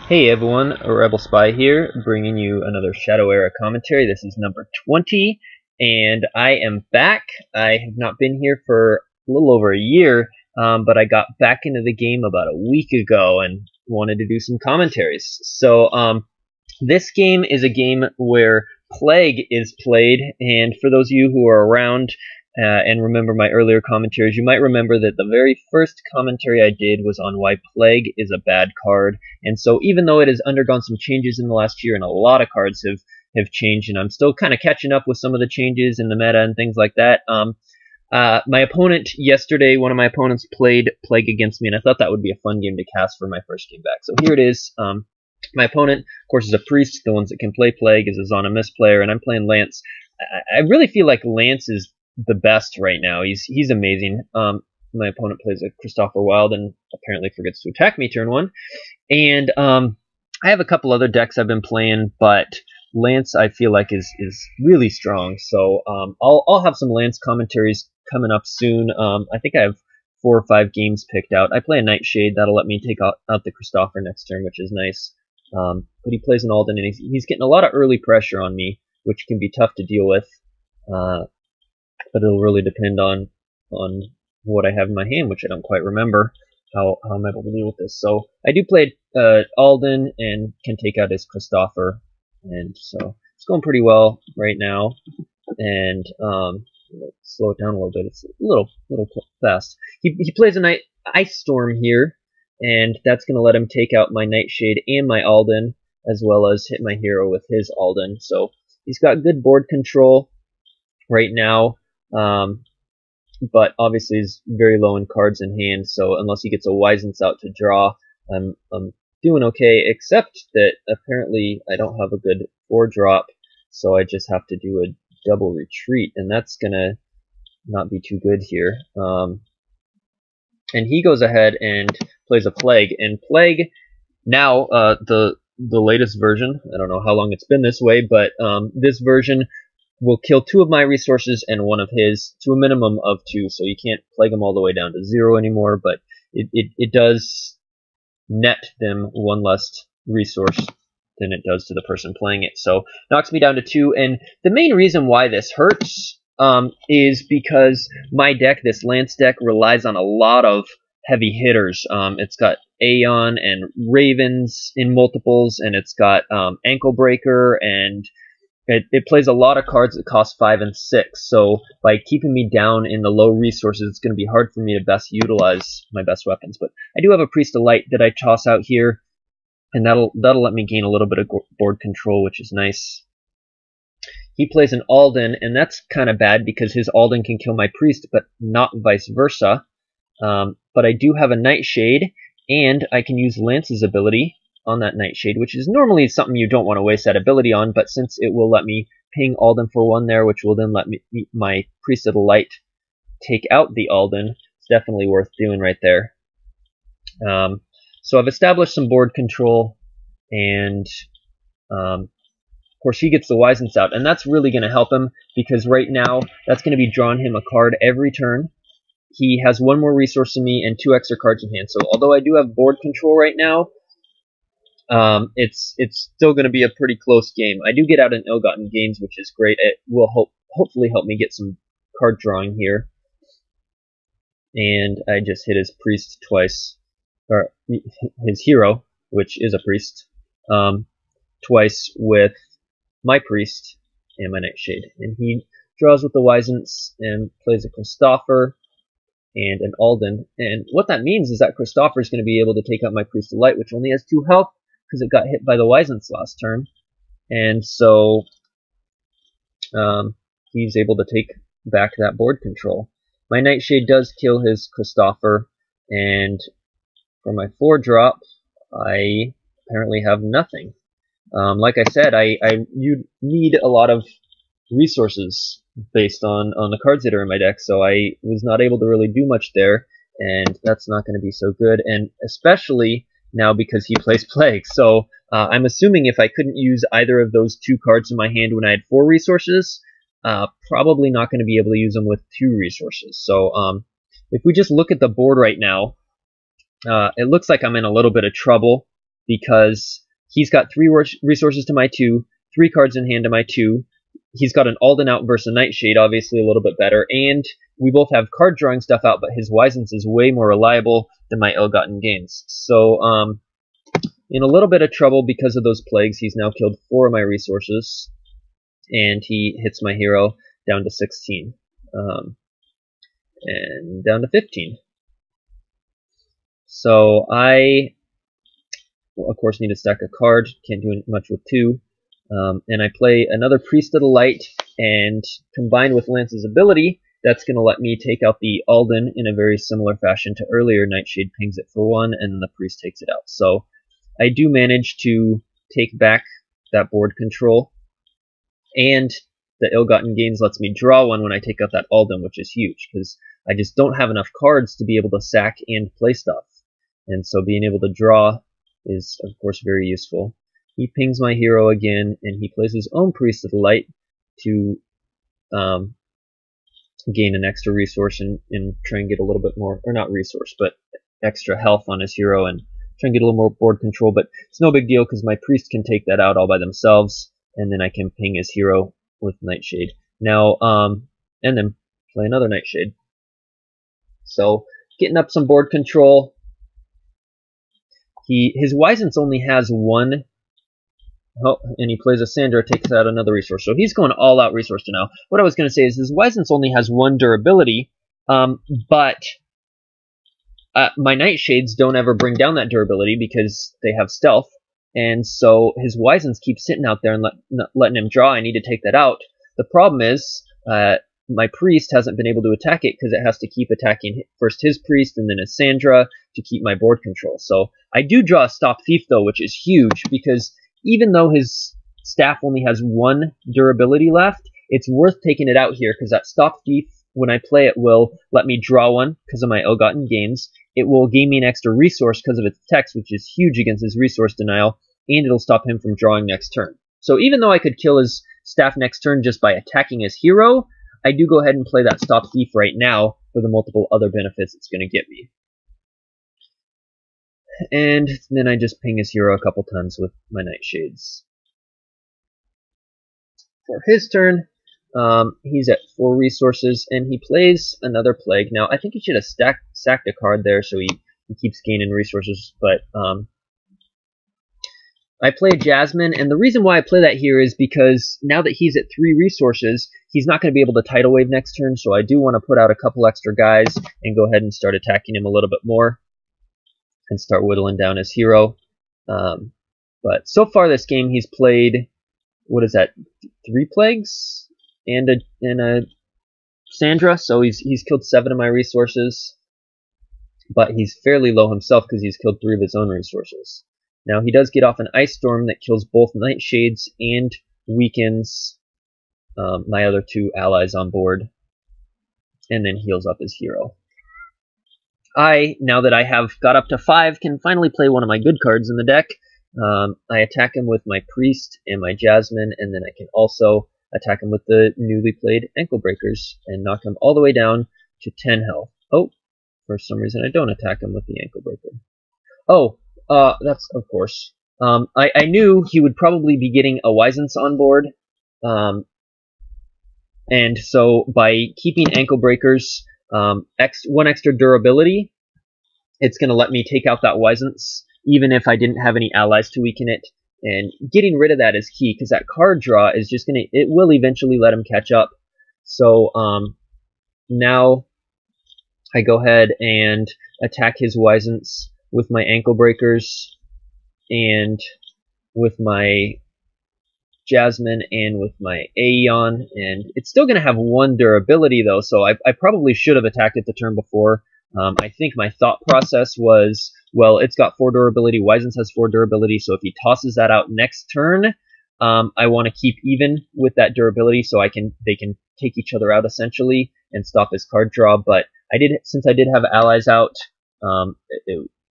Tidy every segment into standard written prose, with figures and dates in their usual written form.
Hey everyone, arebelspy here, bringing you another Shadow Era commentary. This is number 20, and I am back. I have not been here for a little over a year, but I got back into the game about a week ago and wanted to do some commentaries. So, this game is a game where Plague is played, and for those of you who are around and remember my earlier commentaries, you might remember that the very first commentary I did was on why Plague is a bad card. And so even though it has undergone some changes in the last year, and a lot of cards have changed, and I'm still kind of catching up with some of the changes in the meta and things like that, my opponent yesterday, one of my opponents played Plague against me, and I thought that would be a fun game to cast for my first game back. So here it is. My opponent, of course, is a priest. The ones that can play Plague is a Zona Mist player, and I'm playing Lance. I really feel like Lance is the best right now. He's amazing. My opponent plays a Christopher Wild and apparently forgets to attack me turn one. And I have a couple other decks I've been playing, but Lance I feel like is really strong. So I'll have some Lance commentaries coming up soon. I think I have 4 or 5 games picked out. I play a Nightshade that'll let me take out the Christopher next turn, which is nice. But he plays an Alden, and he's getting a lot of early pressure on me, which can be tough to deal with. But it'll really depend on what I have in my hand, which I don't quite remember how I'm able to deal with this. So I do play Alden and can take out his Christopher, and so it's going pretty well right now. And let's slow it down a little bit. It's a little fast. He plays a Ice Storm here, and that's going to let him take out my Nightshade and my Alden, as well as hit my hero with his Alden. So he's got good board control right now. But obviously he's very low in cards in hand, so unless he gets a Wisance out to draw, I'm doing okay, except that apparently I don't have a good 4-drop, so I just have to do a double retreat, and that's gonna not be too good here. And he goes ahead and plays a Plague, and Plague now, the latest version, I don't know how long it's been this way, but this version will kill 2 of my resources and 1 of his to a minimum of 2, so you can't plague them all the way down to 0 anymore, but it does net them 1 less resource than it does to the person playing it. So knocks me down to 2, and the main reason why this hurts is because my deck, this Lance deck, relies on a lot of heavy hitters. It's got Aeon and Ravens in multiples, and it's got Ankle Breaker, and it plays a lot of cards that cost 5 and 6, so by keeping me down in the low resources, it's going to be hard for me to best utilize my best weapons. But I do have a Priest of Light that I toss out here, and that'll let me gain a little bit of board control, which is nice. He plays an Alden, and that's kind of bad because his Alden can kill my Priest, but not vice versa. But I do have a Nightshade, and I can use Lance's ability on that Nightshade, which is normally something you don't want to waste that ability on, but since it will let me ping Alden for 1 there, which will then let me my Priest of the Light take out the Alden, it's definitely worth doing right there. So I've established some board control, and of course he gets the Wisance out, and that's really going to help him, because right now that's going to be drawing him a card every turn. He has 1 more resource than me and 2 extra cards in hand, so although I do have board control right now, it's still going to be a pretty close game. I do get out in ill-gotten gains, which is great. It will hopefully help me get some card drawing here. And I just hit his priest twice, or his hero, which is a priest, twice with my priest and my Nightshade. And he draws with the Wisance and plays a Christopher and an Alden. And what that means is that Christopher is going to be able to take out my Priest of Light, which only has 2 health, because it got hit by the Wisance last turn, and so he's able to take back that board control. My Nightshade does kill his Christopher, and for my 4-drop, I apparently have nothing. Like I said, you need a lot of resources based on the cards that are in my deck, so I was not able to really do much there, and that's not going to be so good, and especially now because he plays Plague. So I'm assuming if I couldn't use either of those 2 cards in my hand when I had 4 resources, probably not going to be able to use them with 2 resources. So if we just look at the board right now, it looks like I'm in a little bit of trouble. because he's got 3 resources to my 2, 3 cards in hand to my 2. He's got an Alden out versus a Nightshade, obviously a little bit better, and we both have card drawing stuff out, but his Wisance is way more reliable than my Ill-Gotten Gains. So, in a little bit of trouble because of those plagues. He's now killed 4 of my resources, and he hits my hero down to 16, and down to 15. So I, of course, need to stack a card. Can't do much with 2. And I play another Priest of the Light, and combined with Lance's ability, that's going to let me take out the Alden in a very similar fashion to earlier. Nightshade pings it for 1, and the Priest takes it out. So I do manage to take back that board control, and the Ill-Gotten Gains lets me draw 1 when I take out that Alden, which is huge, because I just don't have enough cards to be able to sack and play stuff. And so being able to draw is, of course, very useful. He pings my hero again, and he plays his own Priest of the Light to gain an extra resource and try and get a little bit more, or not resource, but extra health on his hero and try and get a little more board control. But it's no big deal because my Priest can take that out all by themselves, and then I can ping his hero with Nightshade. Now, and then play another Nightshade. So, getting up some board control. His Wisance only has 1. Oh, and he plays a Sandra, takes out another resource. So he's going all out resource to now. What I was going to say is his Wisance only has 1 durability, but my Nightshades don't ever bring down that durability because they have stealth. And so his Wisance keeps sitting out there and letting him draw. I need to take that out. The problem is my Priest hasn't been able to attack it because it has to keep attacking first his Priest and then his Sandra to keep my board control. So I do draw a Stop Thief, though, which is huge because even though his staff only has 1 durability left, it's worth taking it out here because that Stop Thief, when I play it, will let me draw 1 because of my Ill-Gotten Gains. It will gain me an extra resource because of its text, which is huge against his resource denial, and it'll stop him from drawing next turn. So even though I could kill his staff next turn just by attacking his hero, I do go ahead and play that Stop Thief right now for the multiple other benefits it's going to get me. And then I just ping his hero a couple times with my Nightshades. For his turn, he's at 4 resources, and he plays another Plague. Now, I think he should have sacked a card there so he keeps gaining resources, but I play Jasmine, and the reason why I play that here is because now that he's at 3 resources, he's not going to be able to Tidal Wave next turn, so I do want to put out a couple extra guys and go ahead and start attacking him a little bit more and start whittling down his hero. But so far this game, he's played, what is that, 3 Plagues and a Sandra, so he's killed 7 of my resources, but he's fairly low himself because he's killed 3 of his own resources. Now, he does get off an Ice Storm that kills both Nightshades and weakens my other 2 allies on board, and then heals up his hero. Now that I have got up to 5, can finally play one of my good cards in the deck. I attack him with my Priest and my Jasmine, and then I can also attack him with the newly played Ankle Breakers and knock him all the way down to 10 health. Oh, for some reason I don't attack him with the Ankle Breaker. Oh, that's, of course. I knew he would probably be getting a Wisance on board, and so by keeping Ankle Breakers 1 extra durability, it's going to let me take out that Wisance, even if I didn't have any allies to weaken it. And getting rid of that is key, because that card draw is just going to, it will eventually let him catch up. So now I go ahead and attack his Wisance with my Ankle Breakers and with my Jasmine and with my Aeon, and it's still going to have 1 durability though, so I probably should have attacked it the turn before. I think my thought process was, well, it's got 4 durability, Wisance has 4 durability, so if he tosses that out next turn, I want to keep even with that durability so they can take each other out essentially and stop his card draw. But since I did have allies out,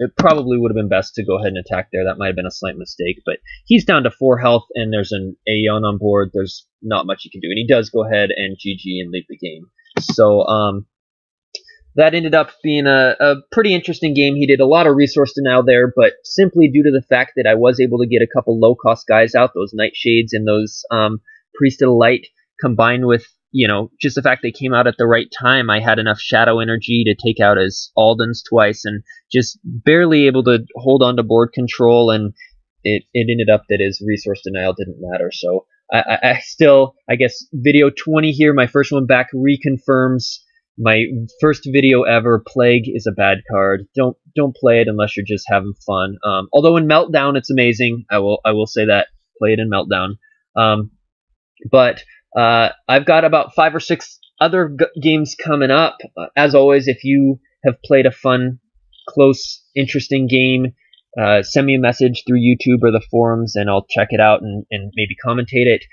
it probably would have been best to go ahead and attack there. That might have been a slight mistake, but he's down to 4 health, and there's an Aeon on board. There's not much he can do, and he does go ahead and GG and leave the game. So that ended up being a pretty interesting game. He did a lot of resource denial there, but simply due to the fact that I was able to get a couple low-cost guys out, those Nightshades and those Priest of the Light, combined with, you know, just the fact they came out at the right time, I had enough shadow energy to take out his Aldens twice and just barely able to hold on to board control, and it ended up that his resource denial didn't matter. So I still, I guess, video 20 here, my first one back, reconfirms my first video ever. Plague is a bad card. Don't play it unless you're just having fun. Although in Meltdown it's amazing. I will say that. Play it in Meltdown. But I've got about 5 or 6 other games coming up. As always, if you have played a fun, close, interesting game, send me a message through YouTube or the forums, and I'll check it out and maybe commentate it.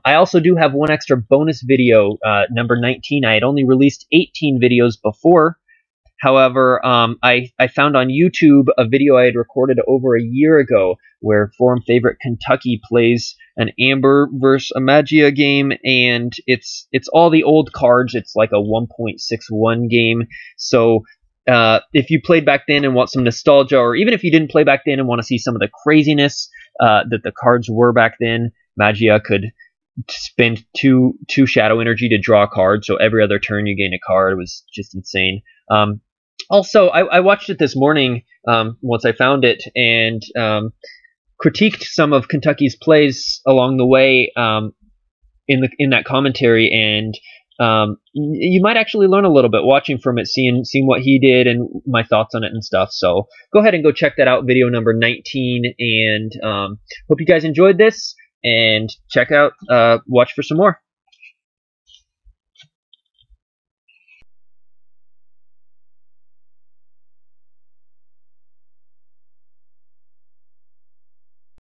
I also do have one extra bonus video, number 19. I had only released 18 videos before. However, I found on YouTube a video I had recorded over a year ago where forum favorite Kentucky plays an Amber versus a Magia game, and it's all the old cards. It's like a 1.61 game. So if you played back then and want some nostalgia, or even if you didn't play back then and want to see some of the craziness that the cards were back then, Magia could spend two shadow energy to draw a card, so every other turn you gain a card. It was just insane. Also, I watched it this morning once I found it, and critiqued some of Kentucky's plays along the way in that commentary, and you might actually learn a little bit watching from it, seeing what he did and my thoughts on it and stuff. So go ahead and go check that out, video number 19, and hope you guys enjoyed this, and check out, watch for some more.